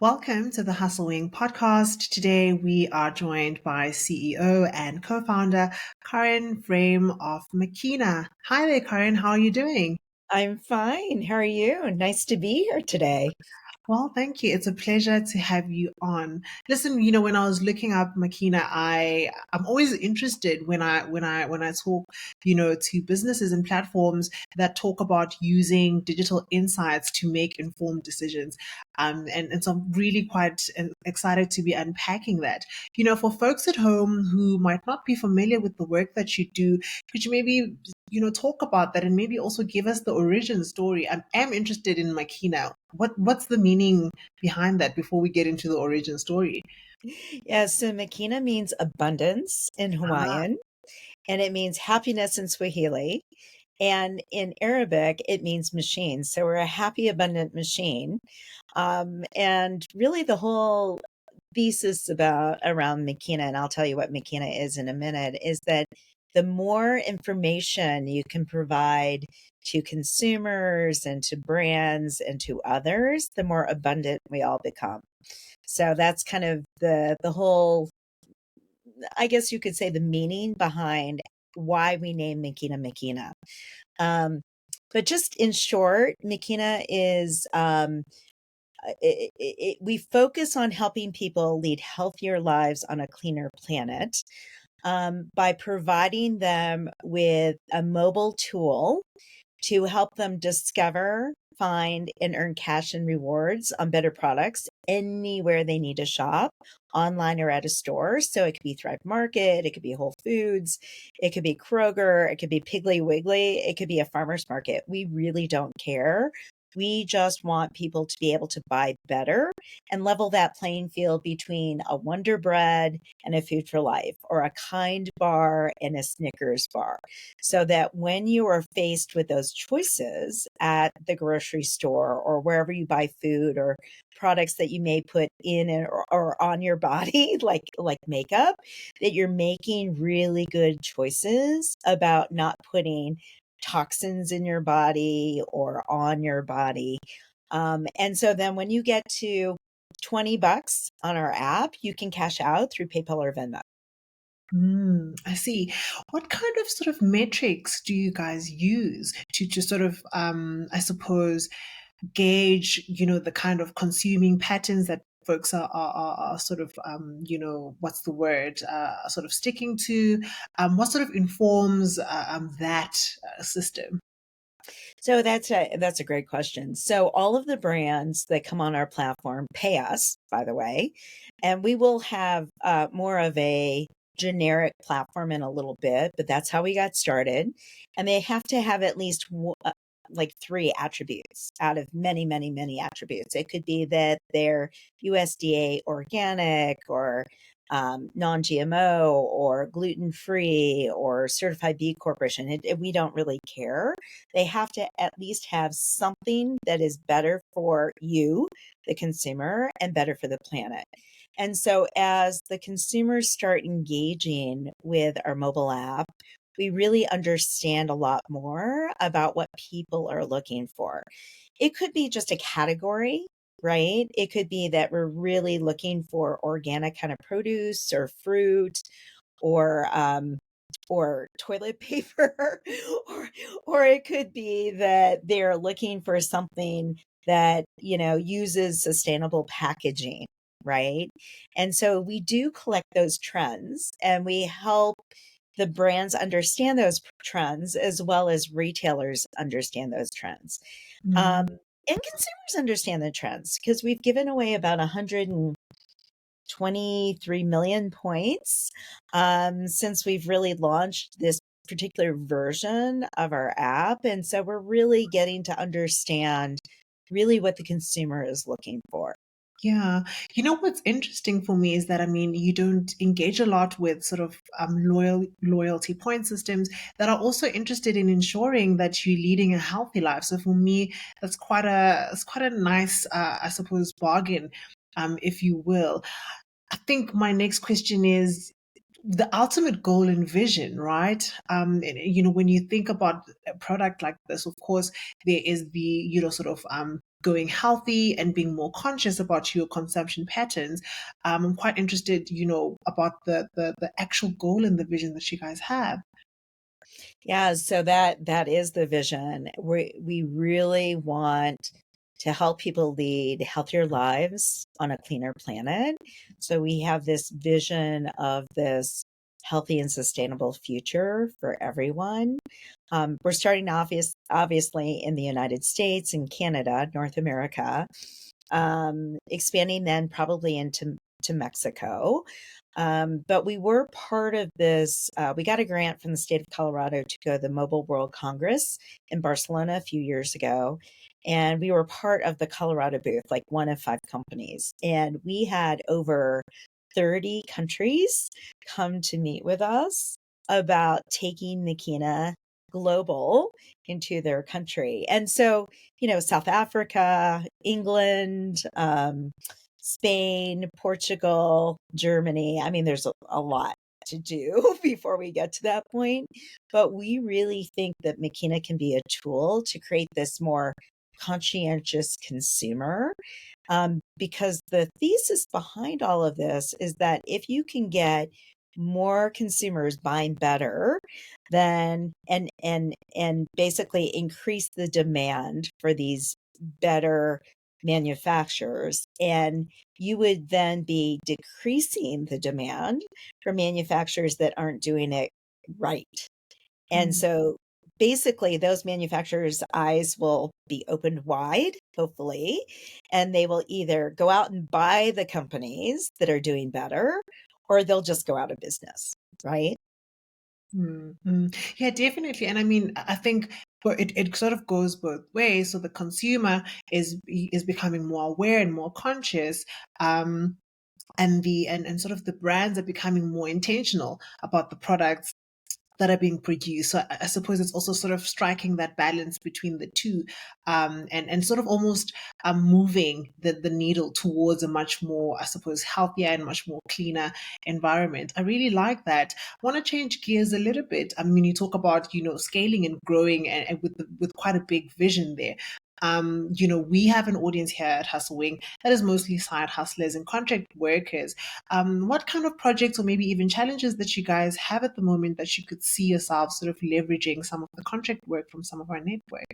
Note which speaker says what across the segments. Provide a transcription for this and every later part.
Speaker 1: Welcome to the Hustle Wing podcast. Today we are joined by CEO and co-founder Karen Frame of Makeena. Hi there, Karen. How are you doing?
Speaker 2: I'm fine. How are you? Nice to be here today.
Speaker 1: Well, thank you. It's a pleasure to have you on. Listen, when I was looking up Makeena, I'm always interested when I talk, to businesses and platforms that talk about using digital insights to make informed decisions. And so I'm really quite excited to be unpacking that. For folks at home who might not be familiar with the work that you do, could you maybe talk about that and maybe also give us the origin story. I am interested in Makeena. What's the meaning behind that before we get into the origin story?
Speaker 2: Yeah, so Makeena means abundance in
Speaker 1: Ah,
Speaker 2: Hawaiian, and it means happiness in Swahili. And in Arabic, it means machine. So we're a happy, abundant machine. And really, the whole thesis about around Makeena, and I'll tell you what Makeena is in a minute, is that the more information you can provide to consumers and to brands and to others, the more abundant we all become. So that's kind of the whole, I guess you could say, the meaning behind why we name Makeena Makeena. Um, but just in short, Makeena is we focus on helping people lead healthier lives on a cleaner planet by providing them with a mobile tool to help them discover, find, and earn cash and rewards on better products anywhere they need to shop, online or at a store. So it could be Thrive Market, it could be Whole Foods, it could be Kroger, it could be Piggly Wiggly, it could be a farmer's market. We really don't care. We just want people to be able to buy better and level that playing field between a Wonder Bread and a Food for Life, or a Kind bar and a Snickers bar, so that when you are faced with those choices at the grocery store or wherever you buy food or products that you may put in or on your body, like makeup, that you're making really good choices about not putting toxins in your body or on your body. And so then when you get to $20 on our app, you can cash out through PayPal or Venmo.
Speaker 1: I see. What kind of sort of metrics do you guys use to sort of, I suppose, gauge, the kind of consuming patterns that folks are sort of, what's the word, sort of sticking to? What sort of informs that system?
Speaker 2: So that's a great question. So all of the brands that come on our platform pay us, by the way, and we will have more of a generic platform in a little bit, but that's how we got started. And they have to have at least like three attributes out of many, many, many attributes. It could be that they're USDA organic or non GMO or gluten free or certified B Corporation. We don't really care. They have to at least have something that is better for you, the consumer, and better for the planet. And so as the consumers start engaging with our mobile app, we really understand a lot more about what people are looking for. It could be just a category, right? It could be that we're really looking for organic kind of produce or fruit or toilet paper, or or it could be that they're looking for something that uses sustainable packaging, right? And so we do collect those trends and we help the brands understand those trends as well as retailers understand those trends. um,
Speaker 1: Mm.
Speaker 2: and consumers understand the trends because we've given away about 123 million points since we've really launched this particular version of our app. And so we're really getting to understand really what the consumer is looking for.
Speaker 1: Yeah. What's interesting for me is that, I mean, you don't engage a lot with sort of loyalty point systems that are also interested in ensuring that you're leading a healthy life. So for me, it's quite a nice, I suppose, bargain, if you will. I think my next question is the ultimate goal and vision, right? When you think about a product like this, of course, there is the, sort of going healthy and being more conscious about your consumption patterns. I'm quite interested, about the actual goal and the vision that you guys have.
Speaker 2: Yeah, so that is the vision. We really want to help people lead healthier lives on a cleaner planet. So we have this vision of this healthy and sustainable future for everyone. We're starting obviously in the United States and Canada, North America, expanding then probably into to Mexico. But we were part of this. We got a grant from the state of Colorado to go to the Mobile World Congress in Barcelona a few years ago. And we were part of the Colorado booth, like one of five companies. And we had over 30 countries come to meet with us about taking Makeena global into their country. And so, South Africa, England, Spain, Portugal, Germany. I mean, there's a lot to do before we get to that point. But we really think that Makina can be a tool to create this more conscientious consumer. Because the thesis behind all of this is that if you can get more consumers buying better, then and basically increase the demand for these better manufacturers, and you would then be decreasing the demand for manufacturers that aren't doing it right. And
Speaker 1: Mm.
Speaker 2: so basically those manufacturers' eyes will be opened wide, hopefully, and they will either go out and buy the companies that are doing better, or they'll just go out of business, right?
Speaker 1: Mm, mm. Yeah, definitely. And I mean, I think it sort of goes both ways. So the consumer is becoming more aware and more conscious. And sort of the brands are becoming more intentional about the products that are being produced. So I suppose it's also sort of striking that balance between the two, and sort of almost moving the needle towards a much more, I suppose, healthier and much more cleaner environment. I really like that. Want to change gears a little bit. I mean, you talk about, scaling and growing, and with quite a big vision there. We have an audience here at Hustle Wing that is mostly side hustlers and contract workers. What kind of projects or maybe even challenges that you guys have at the moment that you could see yourself sort of leveraging some of the contract work from some of our network?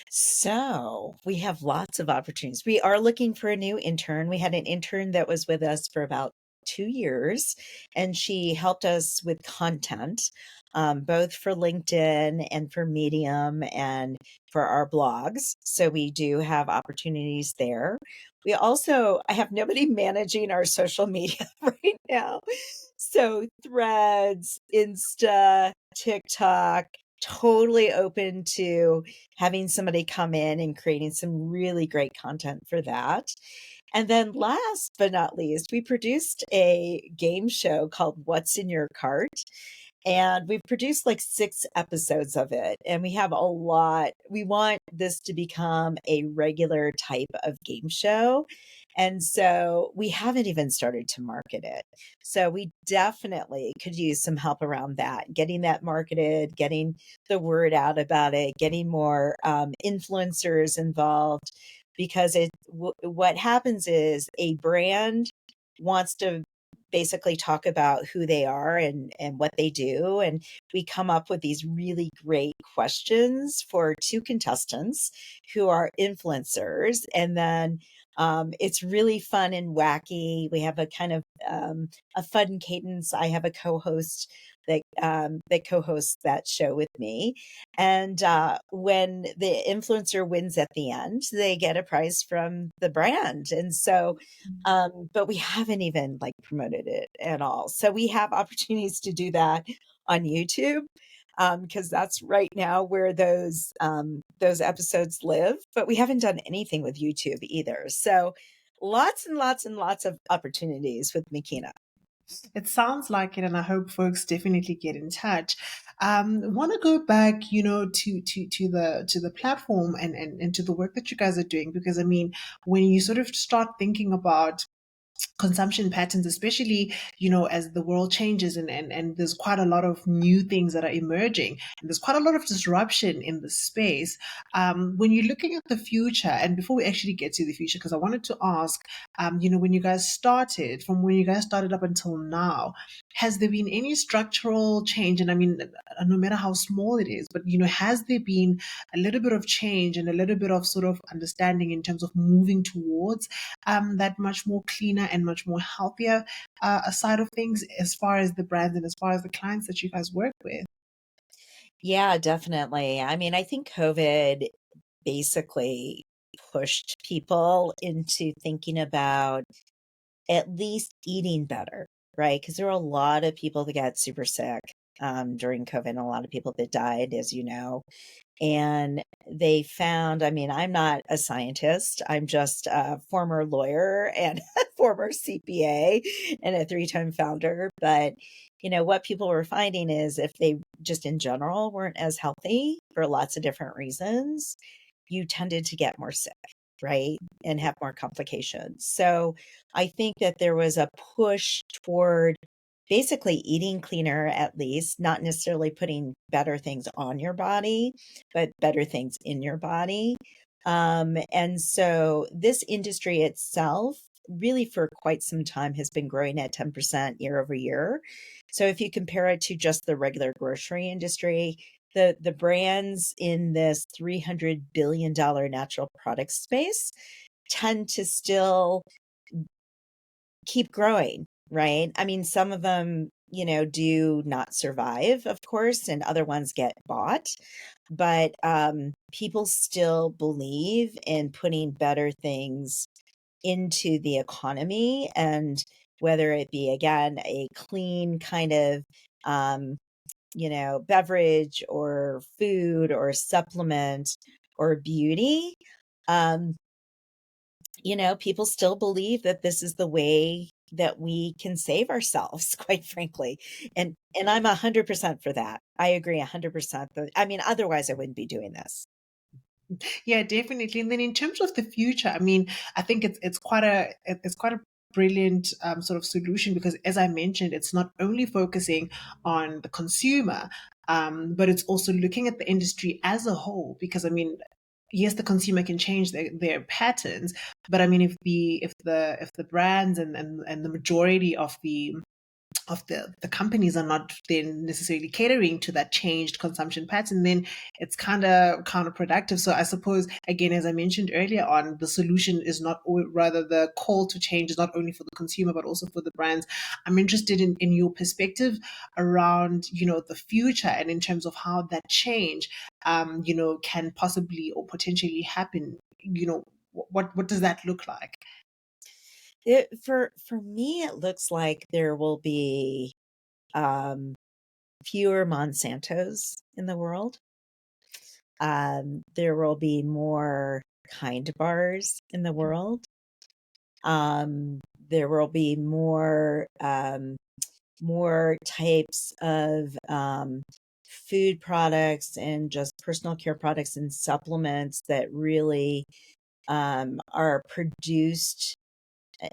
Speaker 2: So we have lots of opportunities. We are looking for a new intern. We had an intern that was with us for about 2 years, and she helped us with content, both for LinkedIn and for Medium and for our blogs. So we do have opportunities there. I have nobody managing our social media right now. So threads, Insta, TikTok, totally open to having somebody come in and creating some really great content for that. And then last but not least, we produced a game show called What's in Your Cart? And we've produced like 6 episodes of it. And we have a lot. We want this to become a regular type of game show. And so we haven't even started to market it. So we definitely could use some help around that, getting that marketed, getting the word out about it, getting more influencers involved. Because what happens is a brand wants to basically talk about who they are and what they do. And we come up with these really great questions for 2 contestants who are influencers. And then it's really fun and wacky. We have a kind of a fun cadence. I have a co-host that co-hosts that show with me. And when the influencer wins at the end, they get a prize from the brand. And so but we haven't even like promoted it at all. So we have opportunities to do that on YouTube, because that's right now where those episodes live. But we haven't done anything with YouTube either. So lots and lots and lots of opportunities with Makina.
Speaker 1: It sounds like it, and I hope folks definitely get in touch. Want to go back, to the platform and to the work that you guys are doing, because I mean, when you sort of start thinking about consumption patterns, especially, as the world changes, and there's quite a lot of new things that are emerging, and there's quite a lot of disruption in the space. When you're looking at the future, and before we actually get to the future, because I wanted to ask, when you guys started up until now, has there been any structural change? And I mean, no matter how small it is, but has there been a little bit of change and a little bit of sort of understanding in terms of moving towards that much more cleaner and much more healthier side of things, as far as the brands and as far as the clients that you guys work with?
Speaker 2: Yeah, definitely. I mean, I think COVID basically pushed people into thinking about at least eating better, right? Because there were a lot of people that got super sick during COVID, and a lot of people that died, as you know. And they found, I mean, I'm not a scientist, I'm just a former lawyer and a former CPA and a three-time founder. But, what people were finding is if they just in general weren't as healthy for lots of different reasons, you tended to get more sick, right? And have more complications. So I think that there was a push toward basically eating cleaner, at least, not necessarily putting better things on your body, but better things in your body. And so this industry itself, really for quite some time, has been growing at 10% year over year. So if you compare it to just the regular grocery industry, the brands in this $300 billion natural product space tend to still keep growing, right? I mean, some of them, do not survive, of course, and other ones get bought. But people still believe in putting better things into the economy, and whether it be, again, a clean kind of, um, beverage or food or supplement or beauty. Um, people still believe that this is the way that we can save ourselves, quite frankly. And I'm 100% for that. I agree 100%. I mean, otherwise I wouldn't be doing this.
Speaker 1: Yeah, definitely. And then in terms of the future, I mean, I think it's quite a brilliant sort of solution, because, as I mentioned, it's not only focusing on the consumer, but it's also looking at the industry as a whole. Because I mean, yes, the consumer can change their patterns, but I mean, if the brands and the majority of the companies are not then necessarily catering to that changed consumption pattern, then it's kind of counterproductive. So I suppose, again, as I mentioned earlier on, the solution is not, or rather the call to change is not only for the consumer but also for the brands. I'm interested in your perspective around, the future, and in terms of how that change, can possibly or potentially happen. What does that look like?
Speaker 2: For me, it looks like there will be um, fewer Monsantos in the world. There will be more kind bars in the world. There will be more types of food products and just personal care products and supplements that really are produced,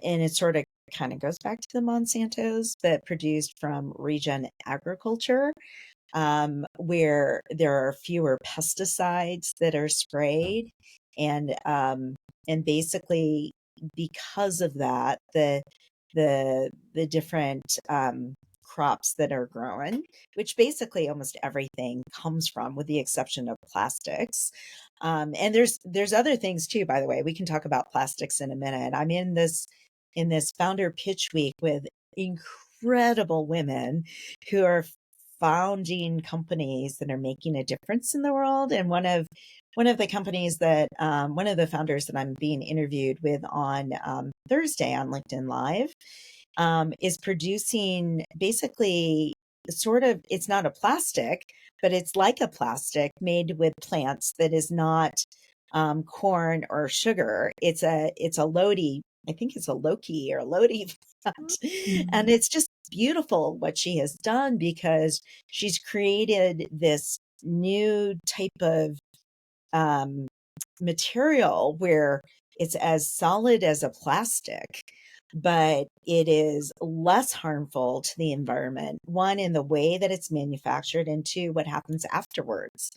Speaker 2: and it sort of kind of goes back to the Monsantos, but produced from regen agriculture, where there are fewer pesticides that are sprayed, and basically because of that, the different crops that are grown, which basically almost everything comes from, with the exception of plastics. And there's other things too, by the way. We can talk about plastics in a minute. I'm in this founder pitch week with incredible women who are founding companies that are making a difference in the world. And one of the companies that one of the founders that I'm being interviewed with on Thursday on LinkedIn Live is producing basically sort of, it's not a plastic, but it's like a plastic made with plants that is not corn or sugar. It's a Lodi, I think it's a Loki or a Lodi plant. And
Speaker 1: Mhm.
Speaker 2: it's just beautiful what she has done, because she's created this new type of um, material where it's as solid as a plastic, but it is less harmful to the environment. One, in the way that it's manufactured, and two, what happens afterwards.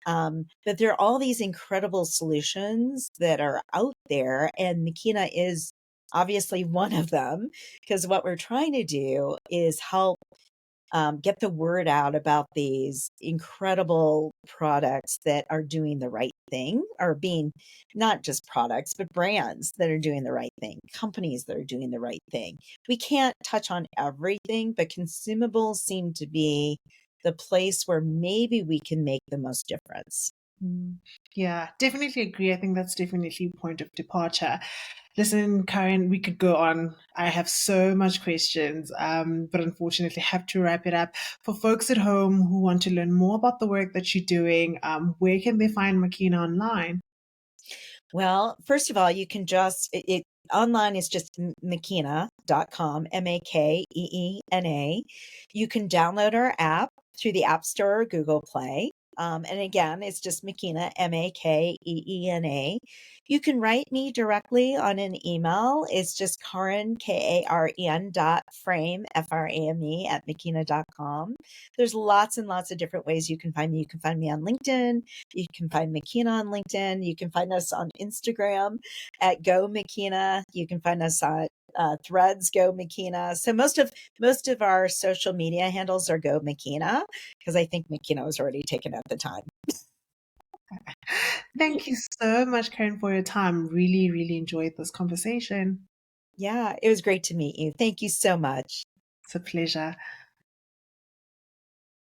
Speaker 2: But there are all these incredible solutions that are out there, and Makeena is obviously one of them, because what we're trying to do is help get the word out about these incredible products that are doing the right thing, or being not just products, but brands that are doing the right thing, companies that are doing the right thing. We can't touch on everything, but consumables seem to be the place where maybe we can make the most difference.
Speaker 1: Mm. Yeah, definitely agree. I think that's definitely a point of departure. Listen, Karen, we could go on. I have so much questions, but unfortunately have to wrap it up. For folks at home who want to learn more about the work that you're doing, where can they find Makeena online?
Speaker 2: Well, first of all, you can just online is just Makeena.com, Makeena. You can download our app through the App Store or Google Play. And again, it's just Makeena, Makeena. You can write me directly on an email. It's just Karen, Karen dot frame, Frame, at Makeena.com. There's lots and lots of different ways you can find me. You can find me on LinkedIn. You can find Makeena on LinkedIn. You can find us on Instagram at Go Makeena. You can find us on Threads Go Makeena. So most of our social media handles are Go Makeena, because I think Makeena was already taken at the time.
Speaker 1: Thank you so much, Karen, for your time. Really, really enjoyed this conversation.
Speaker 2: Yeah, it was great to meet you. Thank you so much.
Speaker 1: It's a pleasure.